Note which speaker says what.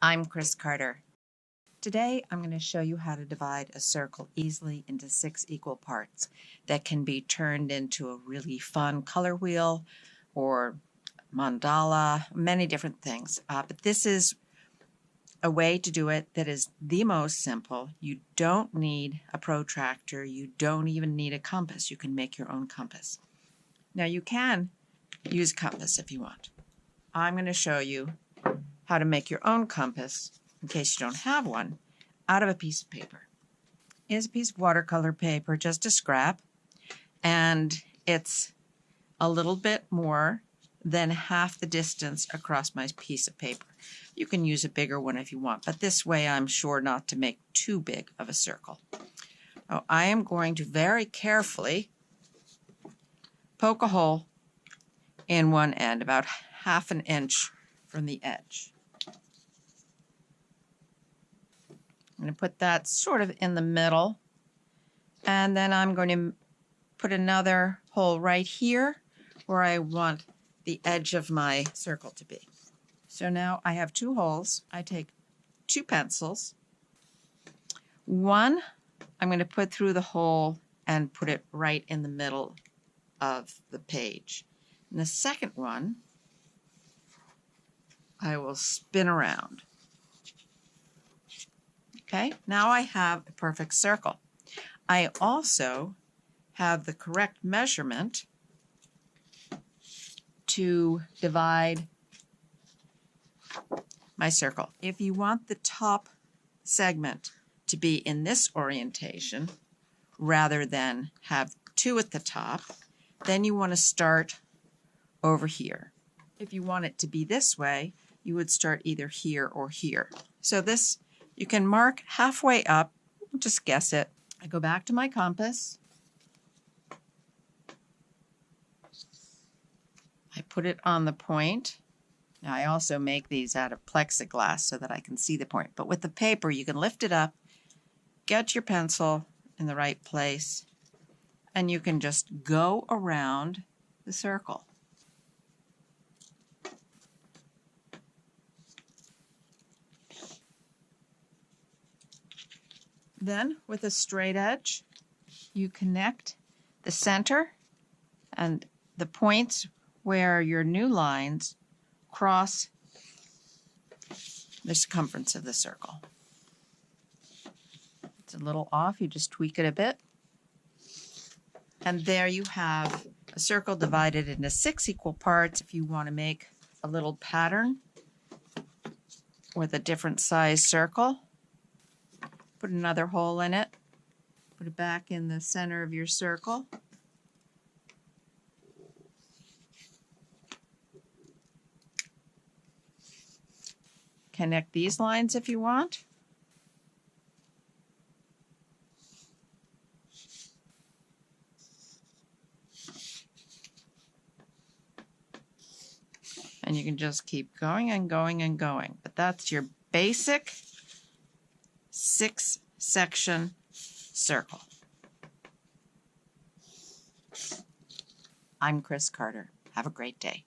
Speaker 1: I'm Chris Carter. Today I'm going to show you how to divide a circle easily into 6 equal parts that can be turned into a really fun color wheel or mandala, many different things. But this is a way to do it that is the most simple. You don't need a protractor. You don't even need a compass. You can make your own compass. Now you can use a compass if you want. I'm going to show you how to make your own compass, in case you don't have one, out of a piece of paper. Here's a piece of watercolor paper, just a scrap, and it's a little bit more than half the distance across my piece of paper. You can use a bigger one if you want, but this way I'm sure not to make too big of a circle. Now, I am going to very carefully poke a hole in one end, about half an inch from the edge. I'm going to put that sort of in the middle, and then I'm going to put another hole right here where I want the edge of my circle to be. So now I have 2 holes. I take 2 pencils. One I'm going to put through the hole and put it right in the middle of the page. And the second one I will spin around. Okay, now I have a perfect circle. I also have the correct measurement to divide my circle. If you want the top segment to be in this orientation rather than have 2 at the top, then you want to start over here. If you want it to be this way, you would start either here or here. So this, you can mark halfway up, just guess it. I go back to my compass. I put it on the point. Now I also make these out of plexiglass so that I can see the point. But with the paper, you can lift it up, get your pencil in the right place, and you can just go around the circle. Then, with a straight edge, you connect the center and the points where your new lines cross the circumference of the circle. It's a little off, you just tweak it a bit. And there you have a circle divided into 6 equal parts. If you want to make a little pattern with a different size circle, put another hole in it, put it back in the center of your circle. Connect these lines if you want. And you can just keep going and going and going. But that's your basic 6-section circle. I'm Chris Carter. Have a great day.